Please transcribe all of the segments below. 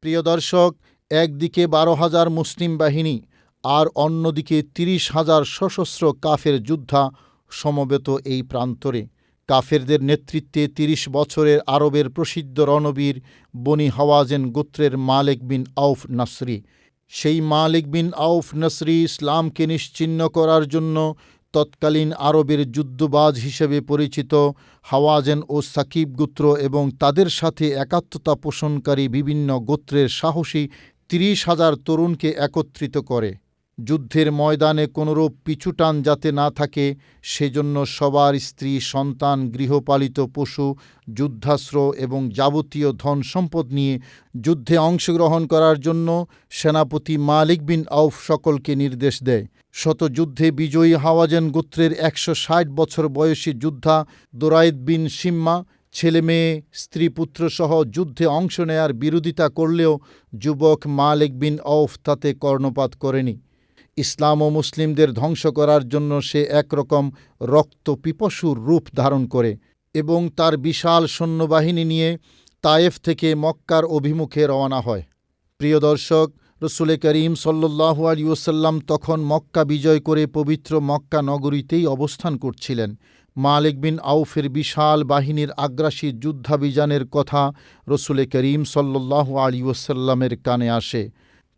প্রিয় দর্শক, একদিকে ১২,০০০ মুসলিম বাহিনী আর অন্যদিকে ৩০,০০০ সশস্ত্র কাফের যোদ্ধা সমবেত এই প্রান্তরে। কাফেরদের নেতৃত্বে ৩০ বছরের আরবের প্রসিদ্ধ রণবীর বনি হাওয়াজেন গোত্রের মালিক বিন আউফ নাসরি। সেই মালিক বিন আউফ নাসরি ইসলামকে নিশ্চিহ্ন করার জন্য তৎকালীন আরবের যুদ্ধবাজ হিসেবে পরিচিত হাওয়াজেন ও সাকিব গোত্র এবং তাদের সাথে একাত্মতা পোষণকারী বিভিন্ন গোত্রের সাহসী ৩০,০০০ তরুণকে একত্রিত করে। যুদ্ধের ময়দানে কোনোরূপ পিছুটান যাতে না থাকে সেজন্য সবার স্ত্রী, সন্তান, গৃহপালিত পশু, যুদ্ধাস্ত্র এবং যাবতীয় ধন সম্পদ নিয়ে যুদ্ধে অংশগ্রহণ করার জন্য সেনাপতি মালিক বিন আউফ সকলকে নির্দেশ দেয়। শতযুদ্ধে বিজয়ী হাওয়াজেন গোত্রের ১৬০ বছর বয়সী যোদ্ধা দোরাইদ বিন সিম্মা ছেলেমেয়ে, স্ত্রী, পুত্রসহ যুদ্ধে অংশ নেয়ার বিরোধিতা করলেও যুবক মালিক বিন আউফ তাতে কর্ণপাত করেনি। ইসলাম ও মুসলিমদের ধ্বংস করার জন্য সে একরকম রক্তপিপাসুর রূপ ধারণ করে এবং তার বিশাল সৈন্যবাহিনী নিয়ে তায়েফ থেকে মক্কার অভিমুখে রওনা হয়। প্রিয় দর্শক, রসুল করিম সাল্লাল্লাহু আলাইহি ওয়াসাল্লাম তখন মক্কা বিজয় করে পবিত্র মক্কা নগরীতেই অবস্থান করছিলেন। মালিক বিন আউফের বিশাল বাহিনীর আগ্রাসী যুদ্ধাভিযানের কথা রসুল করিম সাল্লাল্লাহু আলাইহি ওয়াসাল্লামের কানে আসে।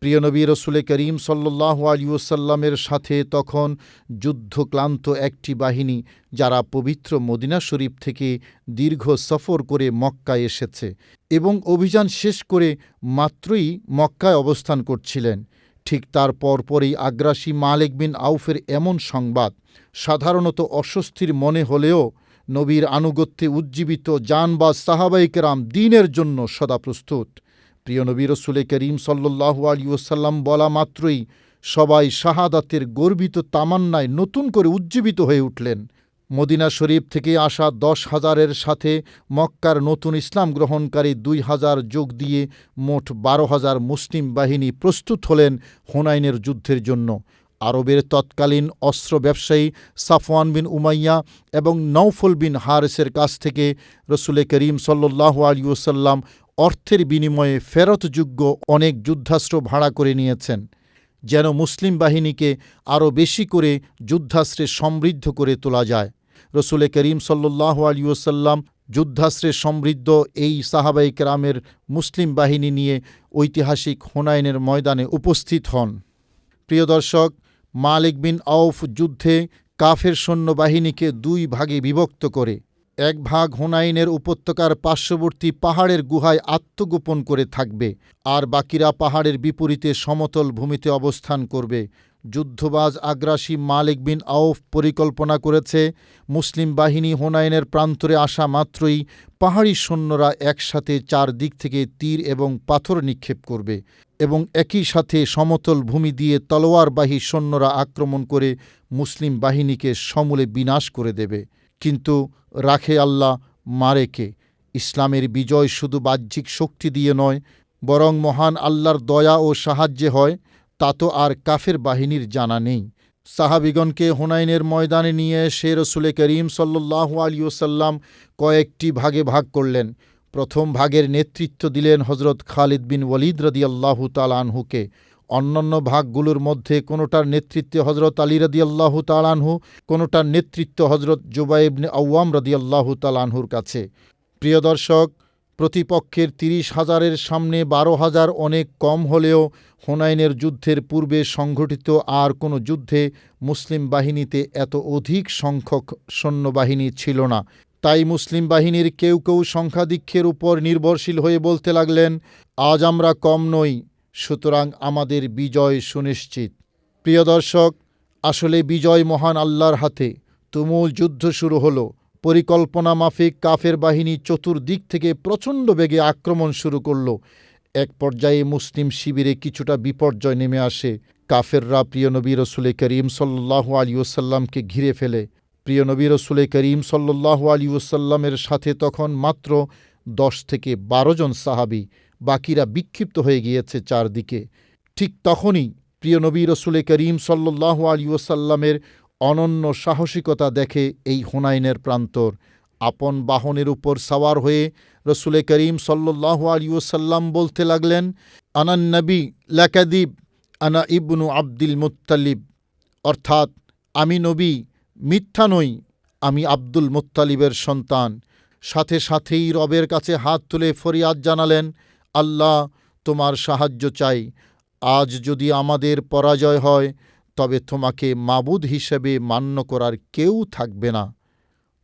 প্রিয় নবী রসুল করিম সাল্লাল্লাহু আলাইহি ওয়াসাল্লামের সাথে তখন যুদ্ধক্লান্ত একটি বাহিনী, যারা পবিত্র মদিনা শরীফ থেকে দীর্ঘ সফর করে মক্কায় এসেছে এবং অভিযান শেষ করে মাত্রই মক্কায় অবস্থান করছিলেন। ঠিক তার পরপরই আগ্রাসী মালিক বিন আউফের এমন সংবাদ সাধারণত অস্বস্তির মনে হলেও নবীর আনুগত্যে উজ্জীবিত জানবাজ সাহাবায়ে কেরাম দ্বীনের জন্য সদা প্রস্তুত। প্রিয় নবী রসুল করিম সাল্লাল্লাহু আলাইহি ওয়াসাল্লাম বলা মাত্রই সবাই শাহাদাতের গর্বিত তামান্নায় নতুন করে উজ্জীবিত হয়ে উঠলেন। মদিনা শরীফ থেকে আসা ১০,০০০-এর সাথে মক্কার নতুন ইসলাম গ্রহণকারী ২,০০০ যোগ দিয়ে মোট ১২,০০০ মুসলিম বাহিনী প্রস্তুত হলেন হুনাইনের যুদ্ধের জন্য। আরবের তৎকালীন অস্ত্র ব্যবসায়ী সাফওয়ান বিন উমাইয়া এবং নওফল বিন হারেসের কাছ থেকে রসুল করিম সাল্লাল্লাহু আলাইহি ওয়াসাল্লাম অর্থের বিনিময়ে ফেরতযোগ্য অনেক যুদ্ধাস্ত্র ভাড়া করে নিয়েছেন, যেন মুসলিম বাহিনীকে আরও বেশি করে যুদ্ধাস্ত্রে সমৃদ্ধ করে তোলা যায়। রসুল করিম সাল্লাল্লাহু আলাইহি ওয়াসাল্লাম যুদ্ধাস্ত্রে সমৃদ্ধ এই সাহাবায়ে কেরামের মুসলিম বাহিনী নিয়ে ঐতিহাসিক হুনাইনের ময়দানে উপস্থিত হন। প্রিয় দর্শক, মালিক বিন আউফ যুদ্ধে কাফের সৈন্যবাহিনীকে ২ ভাগে বিভক্ত করে। এক ভাগ হুনাইনের উপত্যকার পার্শ্ববর্তী পাহাড়ের গুহায় আত্মগোপন করে থাকবে, আর বাকিরা পাহাড়ের বিপরীতে সমতল ভূমিতে অবস্থান করবে। যুদ্ধবাজ আগ্রাসী মালিক বিন আউফ পরিকল্পনা করেছে, মুসলিম বাহিনী হুনাইনের প্রান্তরে আসা মাত্রই পাহাড়ি সৈন্যরা একসাথে ৪ দিক থেকে তীর এবং পাথর নিক্ষেপ করবে এবং একই সাথে সমতল ভূমি দিয়ে তলোয়ারবাহী সৈন্যরা আক্রমণ করে মুসলিম বাহিনীকে সমূলে বিনাশ করে দেবে। কিন্তু রাখে আল্লাহ, মারে কে? ইসলামের বিজয় শুধু বাহ্যিক শক্তি দিয়ে নয়, বরং মহান আল্লাহর দয়া ও সাহায্যে হয়, তা তো আর কাফের বাহিনীর জানা নেই। সাহাবিগণকে হুনাইনের ময়দানে নিয়ে এসে রসুল করিম সাল্লাল্লাহু আলাইহি ওয়াসাল্লাম কয়েকটি ভাগে ভাগ করলেন। প্রথম ভাগের নেতৃত্ব দিলেন হজরত খালিদ বিন ওয়ালিদ রাদিয়াল্লাহু তাআলা আনহুকে। অন্যান্য ভাগগুলোর মধ্যে কোনোটার নেতৃত্বে হজরত আলী রাদিয়াল্লাহু তাআলা আনহু, কোনোটার নেতৃত্ব হজরত জুবাইর ইবনে আওয়াম রাদিয়াল্লাহু তাআলা আনহুর কাছে। প্রিয় দর্শক, প্রতিপক্ষের ৩০,০০০-এর সামনে ১২,০০০ অনেক কম হলেও হুনাইনের যুদ্ধের পূর্বে সংঘটিত আর কোনো যুদ্ধে মুসলিম বাহিনীতে এত অধিক সংখ্যক সৈন্যবাহিনী ছিল না। তাই মুসলিম বাহিনীর কেউ কেউ সংখ্যাধিক্যের উপর নির্ভরশীল হয়ে বলতে লাগলেন, আজ আমরা কম নই, সুতরাং আমাদের বিজয় সুনিশ্চিত। প্রিয় দর্শক, আসলে বিজয় মহান আল্লাহর হাতে। তুমুল যুদ্ধ শুরু হলো। পরিকল্পনা মাফিক কাফের বাহিনী চতুর্দিক থেকে প্রচণ্ড বেগে আক্রমণ শুরু করল। এক পর্যায়ে মুসলিম শিবিরে কিছুটা বিপর্যয় নেমে আসে। কাফেররা প্রিয় নবী রসুল করিম সাল্লাল্লাহু আলাইহি ওয়াসাল্লামকে ঘিরে ফেলে। প্রিয় নবী রসুল করিম সাল্লাল্লাহু আলাইহি ওয়াসাল্লামের সাথে তখন মাত্র ১০ থেকে ১২ জন সাহাবী, বাকিরা বিক্ষিপ্ত হয়ে গিয়েছে চারদিকে। ঠিক তখনই প্রিয় নবী রসুল করিম সাল্লাল্লাহু আলাইহি ওয়াসাল্লামের অনন্য সাহসিকতা দেখে এই হুনাইনের প্রান্তর। আপন বাহনের উপর সাওয়ার হয়ে রসুল করিম সাল্লাল্লাহু আলাইহি ওয়াসাল্লাম বলতে লাগলেন, আনান নবী লা কাযিব, আনা ইবনু আব্দুল মুত্তালিব, অর্থাৎ আমি নবী, মিথ্যা নই, আমি আব্দুল মুত্তালিবের সন্তান। সাথে সাথেই রবের কাছে হাত তুলে ফরিয়াদ জানালেন, আল্লাহ, তোমার সাহায্য চাই। আজ যদি আমাদের পরাজয় হয় তবে তোমাকে মাবুদ হিসেবে মান্য করার কেউ থাকবে না।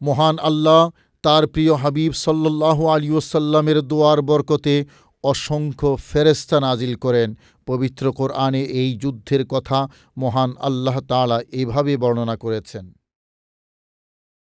মহান আল্লাহ তার প্রিয় হাবিব সাল্লাল্লাহু আলাইহি ওয়াসাল্লামের দোয়ার বরকতে অসংখ্য ফেরেশতা নাজিল করেন। পবিত্র কোরআনে এই যুদ্ধের কথা মহান আল্লাহ তাআলা এভাবে বর্ণনা করেছেন।